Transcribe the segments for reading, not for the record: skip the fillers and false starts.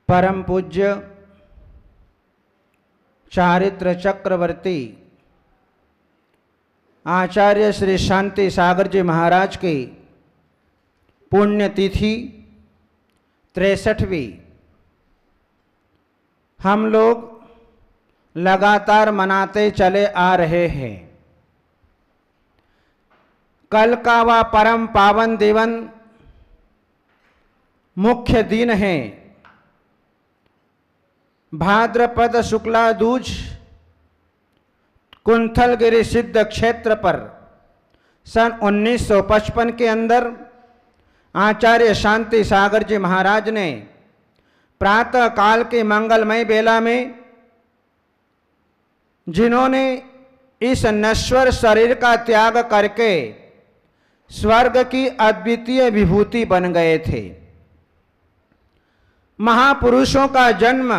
परम पूज्य चारित्र चक्रवर्ती आचार्य श्री शांति सागर जी महाराज की पुण्यतिथि 63वीं हम लोग लगातार मनाते चले आ रहे हैं। कल का वह परम पावन दिवन मुख्य दिन है। भाद्रपद शुक्ला दूज कुंथलगिरी सिद्ध क्षेत्र पर सन 1955 के अंदर आचार्य शांति सागर जी महाराज ने प्रातः काल के मंगलमय बेला में जिन्होंने इस नश्वर शरीर का त्याग करके स्वर्ग की अद्वितीय विभूति बन गए थे। महापुरुषों का जन्म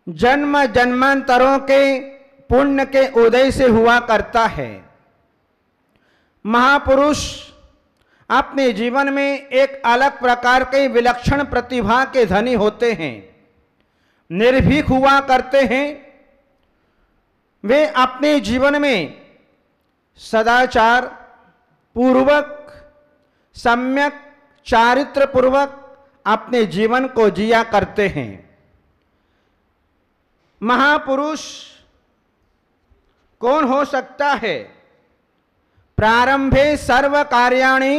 जन्म जन्मांतरों के पुण्य के उदय से हुआ करता है। महापुरुष अपने जीवन में एक अलग प्रकार के विलक्षण प्रतिभा के धनी होते हैं, निर्भीक हुआ करते हैं। वे अपने जीवन में सदाचार पूर्वक सम्यक चारित्र पूर्वक अपने जीवन को जिया करते हैं। महापुरुष कौन हो सकता है? प्रारंभे सर्व कार्याणि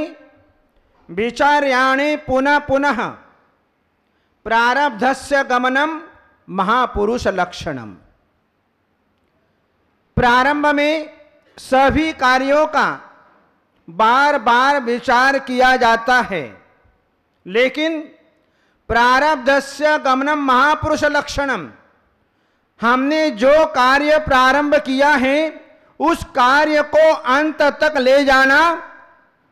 विचार्याणि पुनः पुनः प्रारब्धस्य गमनम महापुरुष लक्षणम। प्रारंभ में सभी कार्यों का बार बार विचार किया जाता है, लेकिन प्रारब्धस्य गमनम महापुरुष लक्षणम, हमने जो कार्य प्रारंभ किया है उस कार्य को अंत तक ले जाना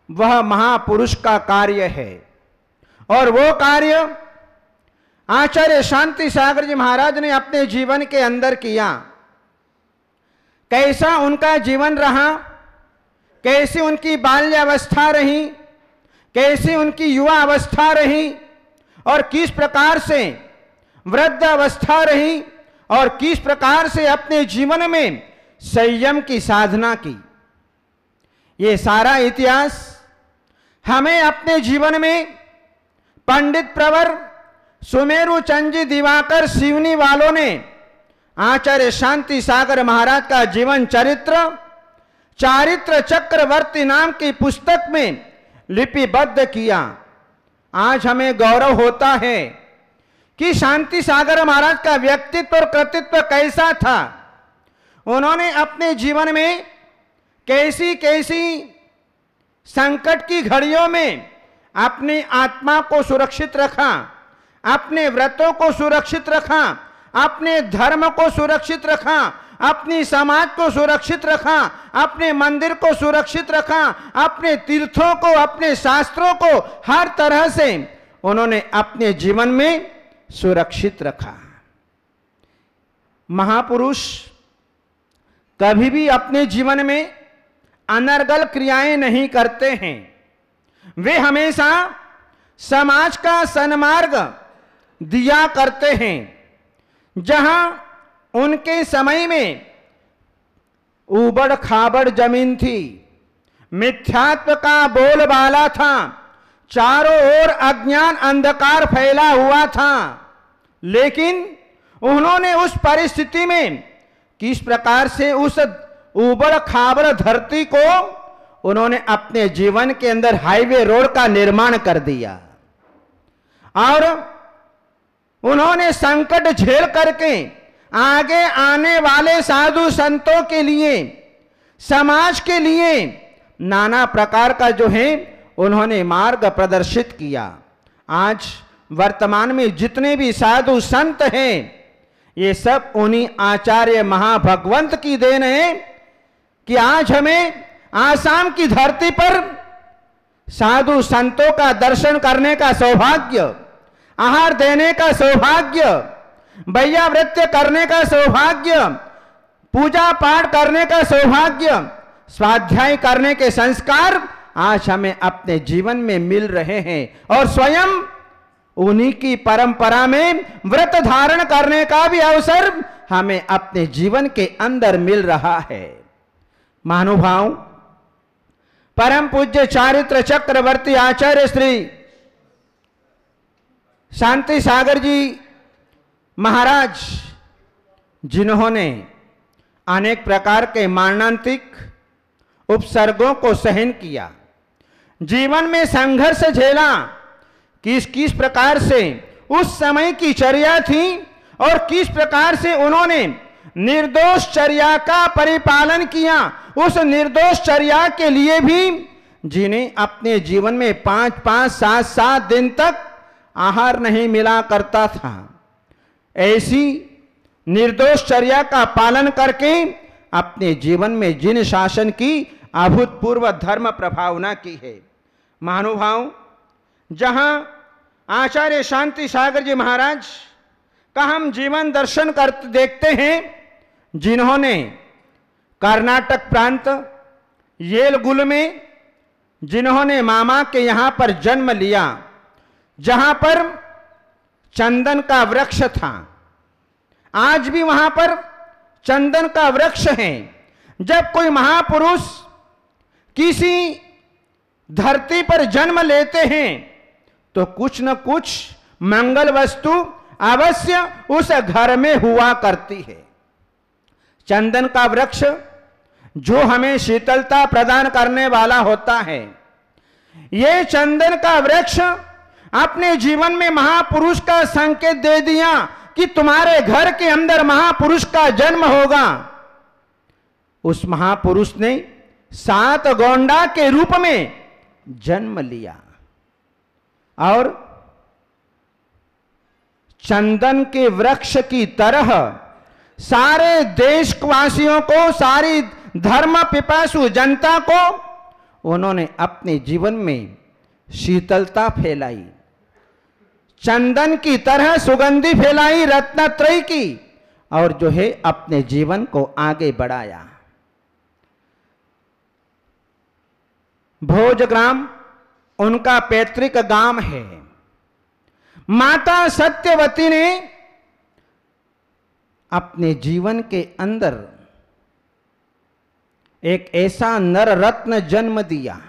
वह महापुरुष का कार्य है। और वो कार्य आचार्य शांति सागर जी महाराज ने अपने जीवन के अंदर किया। कैसा उनका जीवन रहा, कैसी उनकी बाल्यावस्था रही, कैसी उनकी युवा अवस्था रही और किस प्रकार से वृद्ध अवस्था रही और किस प्रकार से अपने जीवन में संयम की साधना की, ये सारा इतिहास हमें अपने जीवन में पंडित प्रवर सुमेरु चंद दिवाकर सिवनी वालों ने आचार्य शांति सागर महाराज का जीवन चरित्र चारित्र चक्रवर्ती नाम की पुस्तक में लिपिबद्ध किया। आज हमें गौरव होता है कि शांति सागर महाराज का व्यक्तित्व और कृतित्व कैसा था। उन्होंने अपने जीवन में कैसी कैसी संकट की घड़ियों में अपनी आत्मा को सुरक्षित रखा, अपने व्रतों को सुरक्षित रखा, अपने धर्म को सुरक्षित रखा, अपनी समाज को सुरक्षित रखा, अपने मंदिर को सुरक्षित रखा, अपने तीर्थों को, अपने शास्त्रों को हर तरह से उन्होंने अपने जीवन में सुरक्षित रखा। महापुरुष कभी भी अपने जीवन में अनर्गल क्रियाएं नहीं करते हैं। वे हमेशा समाज का सन्मार्ग दिया करते हैं। जहां उनके समय में उबड़ खाबड़ जमीन थी, मिथ्यात्व का बोलबाला था, चारों ओर अज्ञान अंधकार फैला हुआ था, लेकिन उन्होंने उस परिस्थिति में किस प्रकार से उस उबड़ खाबड़ धरती को उन्होंने अपने जीवन के अंदर हाईवे रोड का निर्माण कर दिया और उन्होंने संकट झेल करके आगे आने वाले साधु संतों के लिए, समाज के लिए नाना प्रकार का जो है उन्होंने मार्ग प्रदर्शित किया। आज वर्तमान में जितने भी साधु संत हैं, ये सब उन्हीं आचार्य महाभगवंत की देन है कि आज हमें आसाम की धरती पर साधु संतों का दर्शन करने का सौभाग्य, आहार देने का सौभाग्य, वैयावृत्य करने का सौभाग्य, पूजा पाठ करने का सौभाग्य, स्वाध्याय करने के संस्कार आज हमें अपने जीवन में मिल रहे हैं और स्वयं उन्हीं की परंपरा में व्रत धारण करने का भी अवसर हमें अपने जीवन के अंदर मिल रहा है। महानुभाव, परम पूज्य चारित्र चक्रवर्ती आचार्य श्री शांति सागर जी महाराज, जिन्होंने अनेक प्रकार के मारणांतिक उपसर्गों को सहन किया, जीवन में संघर्ष झेला, किस किस प्रकार से उस समय की चर्या थी और किस प्रकार से उन्होंने निर्दोष चर्या का परिपालन किया। उस निर्दोष चर्या के लिए भी जिन्हें अपने जीवन में 5-5, 7-7 दिन तक आहार नहीं मिला करता था, ऐसी निर्दोष चर्या का पालन करके अपने जीवन में जिन शासन की अभूतपूर्व धर्म प्रभावना की है। महानुभाव, जहां आचार्य शांति सागर जी महाराज का हम जीवन दर्शन करते देखते हैं, जिन्होंने कर्नाटक प्रांत येलगुल में जिन्होंने मामा के यहां पर जन्म लिया, जहां पर चंदन का वृक्ष था, आज भी वहां पर चंदन का वृक्ष है। जब कोई महापुरुष किसी धरती पर जन्म लेते हैं तो कुछ न कुछ मंगल वस्तु अवश्य उस घर में हुआ करती है। चंदन का वृक्ष जो हमें शीतलता प्रदान करने वाला होता है, ये चंदन का वृक्ष अपने जीवन में महापुरुष का संकेत दे दिया कि तुम्हारे घर के अंदर महापुरुष का जन्म होगा। उस महापुरुष ने 7 गोंडा के रूप में जन्म लिया और चंदन के वृक्ष की तरह सारे देशवासियों को, सारी धर्म पिपासु जनता को उन्होंने अपने जीवन में शीतलता फैलाई, चंदन की तरह सुगंधी फैलाई रत्नत्रयी की, और जो है अपने जीवन को आगे बढ़ाया। भोजग्राम उनका पैतृक गांव है। माता सत्यवती ने अपने जीवन के अंदर एक ऐसा नर रत्न जन्म दिया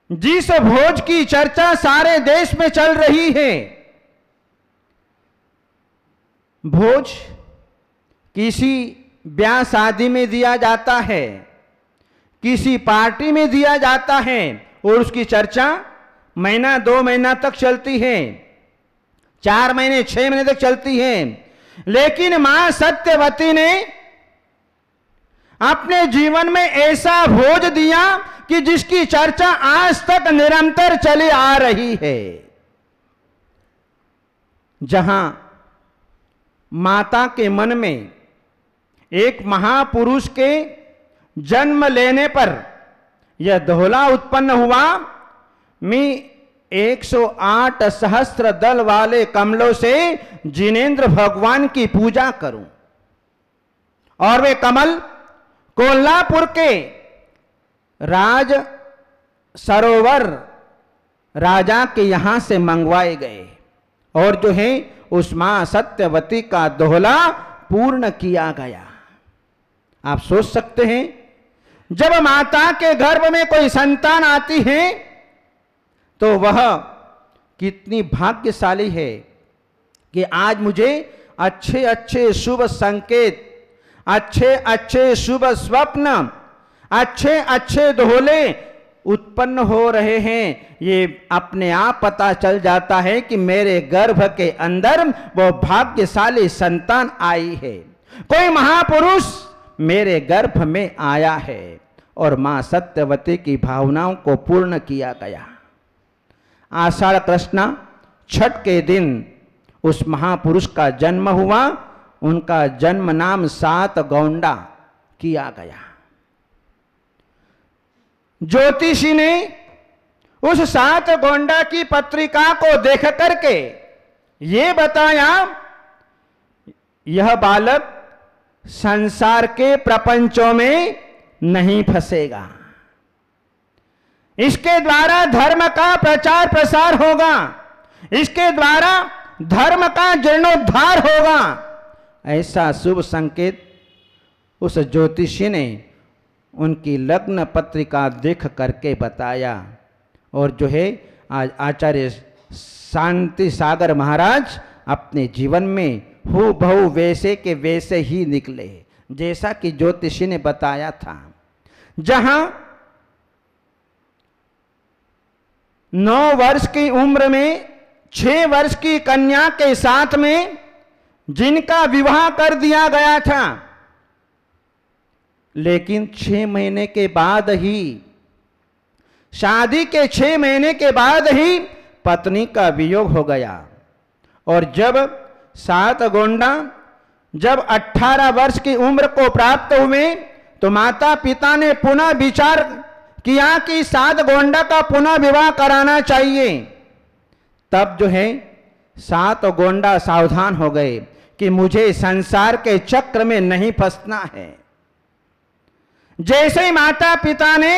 जिस भोज की चर्चा सारे देश में चल रही है। भोज किसी ब्याह शादी में दिया जाता है, किसी पार्टी में दिया जाता है और उसकी चर्चा महीना 2 महीना तक चलती है, 4 महीने 6 महीने तक चलती है। लेकिन मां सत्यवती ने अपने जीवन में ऐसा भोज दिया कि जिसकी चर्चा आज तक निरंतर चली आ रही है। जहां माता के मन में एक महापुरुष के जन्म लेने पर यह दोहला उत्पन्न हुआ, मैं 108 सहस्त्र दल वाले कमलों से जिनेंद्र भगवान की पूजा करूं, और वे कमल कोल्हापुर के राज सरोवर राजा के यहां से मंगवाए गए और जो है उस मां सत्यवती का दोहला पूर्ण किया गया। आप सोच सकते हैं, जब माता के गर्भ में कोई संतान आती है तो वह कितनी भाग्यशाली है कि आज मुझे अच्छे अच्छे शुभ संकेत, अच्छे अच्छे शुभ स्वप्न, अच्छे अच्छे दोहले उत्पन्न हो रहे हैं। ये अपने आप पता चल जाता है कि मेरे गर्भ के अंदर वो भाग्यशाली संतान आई है, कोई महापुरुष मेरे गर्भ में आया है, और मां सत्यवती की भावनाओं को पूर्ण किया गया। आषाढ़ कृष्णा छठ के दिन उस महापुरुष का जन्म हुआ। उनका जन्म नाम 7 गोंडा किया गया। ज्योतिषी ने उस 7 गोंडा की पत्रिका को देख करके ये बताया, यह बालक संसार के प्रपंचों में नहीं फंसेगा, इसके द्वारा धर्म का प्रचार प्रसार होगा, इसके द्वारा धर्म का जीर्णोद्धार होगा। ऐसा शुभ संकेत उस ज्योतिषी ने उनकी लग्न पत्रिका देख करके बताया। और जो है आज आचार्य शांति सागर महाराज अपने जीवन में हूबहू वैसे के वैसे ही निकले जैसा कि ज्योतिषी ने बताया था। जहां 9 वर्ष की उम्र में 6 वर्ष की कन्या के साथ में जिनका विवाह कर दिया गया था, लेकिन 6 महीने के बाद ही, शादी के 6 महीने के बाद ही पत्नी का वियोग हो गया। और जब 7 गोंडा जब 18 वर्ष की उम्र को प्राप्त हुए तो माता पिता ने पुनः विचार किया कि 7 गोंडा का पुनः विवाह कराना चाहिए। तब जो है 7 गोंडा सावधान हो गए कि मुझे संसार के चक्र में नहीं फंसना है। जैसे ही माता पिता ने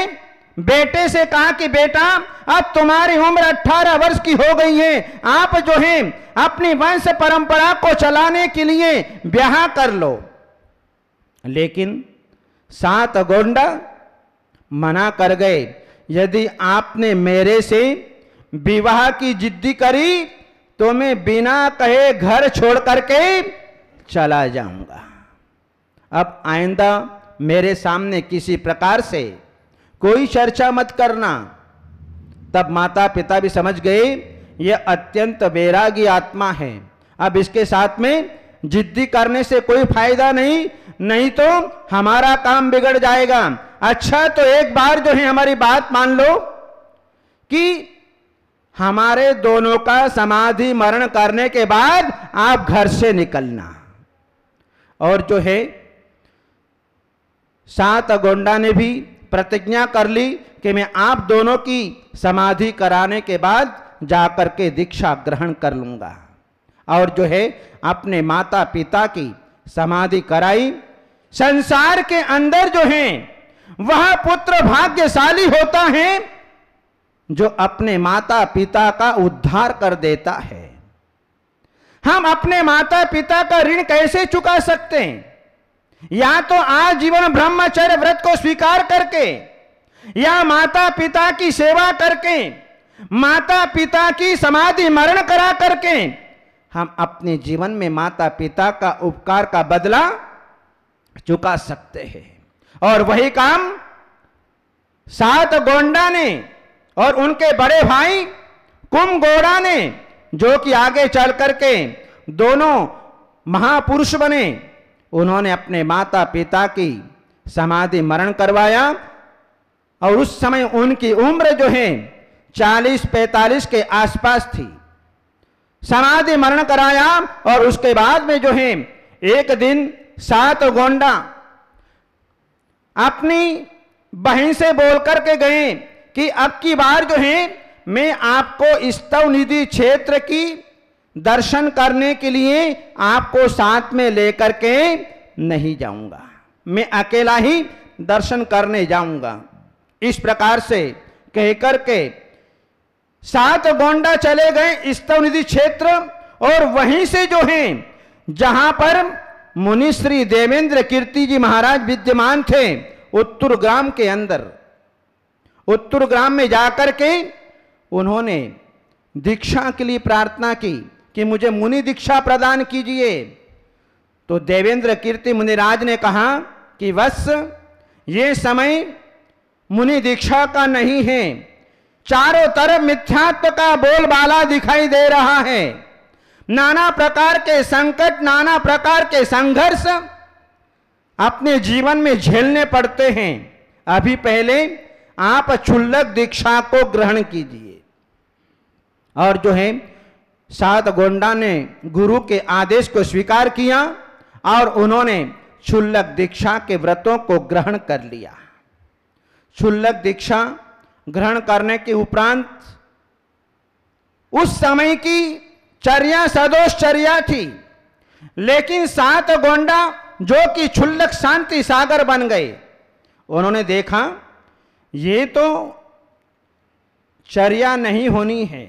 बेटे से कहा कि बेटा अब तुम्हारी उम्र 18 वर्ष की हो गई है, आप जो है अपनी वंश परंपरा को चलाने के लिए ब्याह कर लो। लेकिन 7 गोंडा मना कर गए, यदि आपने मेरे से विवाह की जिद्दी करी तो मैं बिना कहे घर छोड़ करके चला जाऊंगा। अब आइंदा मेरे सामने किसी प्रकार से कोई चर्चा मत करना। तब माता पिता भी समझ गए यह अत्यंत वैरागी आत्मा है, अब इसके साथ में जिद्दी करने से कोई फायदा नहीं तो हमारा काम बिगड़ जाएगा। अच्छा तो एक बार जो है हमारी बात मान लो कि हमारे दोनों का समाधि मरण करने के बाद आप घर से निकलना। और जो है 7 गोंडा ने भी प्रतिज्ञा कर ली कि मैं आप दोनों की समाधि कराने के बाद जाकर के दीक्षा ग्रहण कर लूंगा। और जो है अपने माता पिता की समाधि कराई। संसार के अंदर जो है वह पुत्र भाग्यशाली होता है जो अपने माता पिता का उद्धार कर देता है। हम अपने माता पिता का ऋण कैसे चुका सकते हैं? या तो आजीवन ब्रह्मचर्य व्रत को स्वीकार करके, या माता पिता की सेवा करके, माता पिता की समाधि मरण करा करके हम अपने जीवन में माता पिता का उपकार का बदला चुका सकते हैं। और वही काम 7 गोंडा ने और उनके बड़े भाई कुमगोड़ा ने, जो कि आगे चल करके दोनों महापुरुष बने, उन्होंने अपने माता पिता की समाधि मरण करवाया। और उस समय उनकी उम्र जो है 40-45 के आसपास थी। समाधि मरण कराया और उसके बाद में जो है एक दिन 7 गोंडा अपनी बहन से बोल करके गए कि अब की बार जो है मैं आपको स्तव निधि क्षेत्र की दर्शन करने के लिए आपको साथ में लेकर के नहीं जाऊंगा, मैं अकेला ही दर्शन करने जाऊंगा। इस प्रकार से कहकर के 7 गोंडा चले गए स्तव निधि क्षेत्र। और वहीं से जो है जहां पर मुनि श्री देवेंद्र कीर्ति जी महाराज विद्यमान थे, उत्तर ग्राम के अंदर, उत्तर ग्राम में जाकर के उन्होंने दीक्षा के लिए प्रार्थना की कि मुझे मुनि दीक्षा प्रदान कीजिए। तो देवेंद्र कीर्ति मुनिराज ने कहा कि वत्स ये समय मुनि दीक्षा का नहीं है, चारों तरफ मिथ्यात्व का बोलबाला दिखाई दे रहा है, नाना प्रकार के संकट, नाना प्रकार के संघर्ष अपने जीवन में झेलने पड़ते हैं। अभी पहले आप क्षुल्लक दीक्षा को ग्रहण कीजिए। और जो है 7 गोंडा ने गुरु के आदेश को स्वीकार किया और उन्होंने क्षुल्लक दीक्षा के व्रतों को ग्रहण कर लिया। क्षुल्लक दीक्षा ग्रहण करने के उपरांत उस समय की चर्या सदोष चर्या थी, लेकिन 7 गोंडा जो कि क्षुल्लक शांति सागर बन गए, उन्होंने देखा ये तो चर्या नहीं होनी है,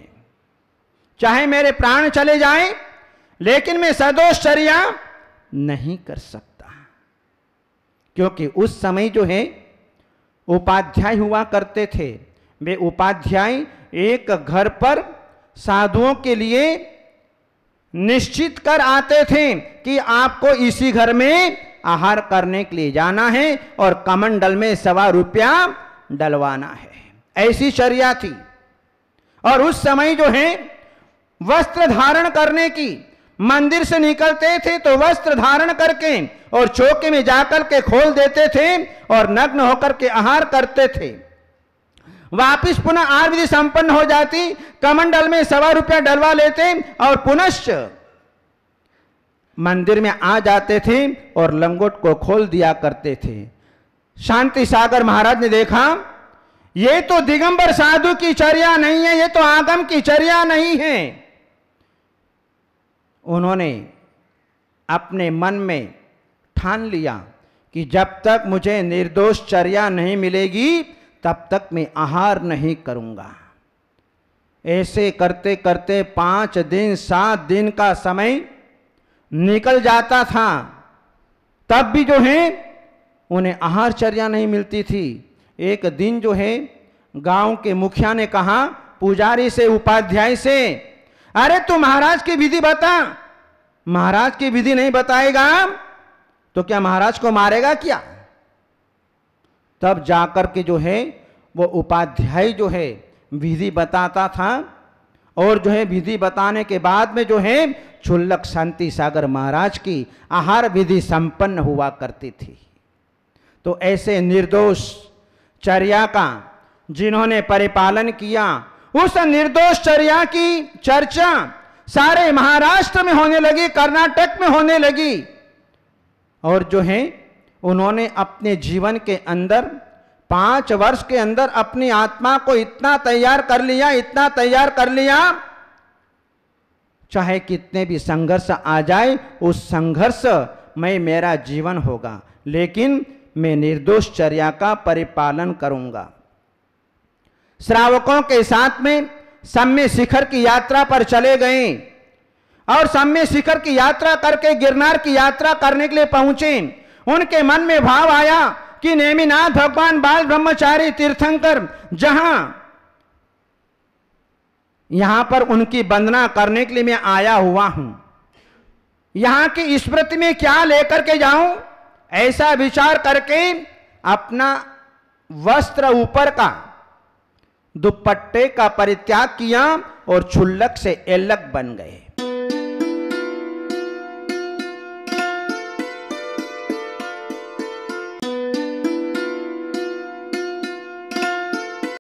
चाहे मेरे प्राण चले जाएं, लेकिन मैं सदोषचर्या नहीं कर सकता। क्योंकि उस समय जो है उपाध्याय हुआ करते थे। वे उपाध्याय एक घर पर साधुओं के लिए निश्चित कर आते थे कि आपको इसी घर में आहार करने के लिए जाना है और कमंडल में ₹1.25 डलवाना है। ऐसी चर्या थी। और उस समय जो है वस्त्र धारण करने की, मंदिर से निकलते थे तो वस्त्र धारण करके और चौके में जाकर के खोल देते थे और नग्न होकर के आहार करते थे। वापिस पुनः आहार विधि संपन्न हो जाती, कमंडल में ₹1.25 डलवा लेते और पुनश्च मंदिर में आ जाते थे और लंगोट को खोल दिया करते थे। शांति सागर महाराज ने देखा ये तो दिगंबर साधु की चर्या नहीं है, ये तो आगम की चर्या नहीं है। उन्होंने अपने मन में ठान लिया कि जब तक मुझे निर्दोष चर्या नहीं मिलेगी तब तक मैं आहार नहीं करूंगा। ऐसे करते करते 5 दिन 7 दिन का समय निकल जाता था, तब भी जो है उन्हें आहार चर्या नहीं मिलती थी। एक दिन जो है गांव के मुखिया ने कहा पुजारी से, उपाध्याय से, अरे तू महाराज की विधि बता। महाराज की विधि नहीं बताएगा तो क्या महाराज को मारेगा क्या? तब जाकर के जो है वो उपाध्याय जो है विधि बताता था और जो है विधि बताने के बाद में जो है क्षुल्लक शांति सागर महाराज की आहार विधि संपन्न हुआ करती थी। तो ऐसे निर्दोष चर्या का जिन्होंने परिपालन किया, उस निर्दोष चर्या की चर्चा सारे महाराष्ट्र में होने लगी, कर्नाटक में होने लगी। और जो है उन्होंने अपने जीवन के अंदर 5 वर्ष के अंदर अपनी आत्मा को इतना तैयार कर लिया, इतना तैयार कर लिया, चाहे कितने भी संघर्ष आ जाए उस संघर्ष में मेरा जीवन होगा, लेकिन मैं निर्दोष चर्या का परिपालन करूंगा। श्रावकों के साथ में सम्य शिखर की यात्रा पर चले गए और सम्य शिखर की यात्रा करके गिरनार की यात्रा करने के लिए पहुंचे। उनके मन में भाव आया कि नेमिनाथ भगवान बाल ब्रह्मचारी तीर्थंकर जहां यहां पर उनकी वंदना करने के लिए मैं आया हुआ हूं, यहां की स्मृति में क्या लेकर के जाऊं, ऐसा विचार करके अपना वस्त्र ऊपर का दुपट्टे का परित्याग किया और क्षुल्लक से एल्लक बन गए।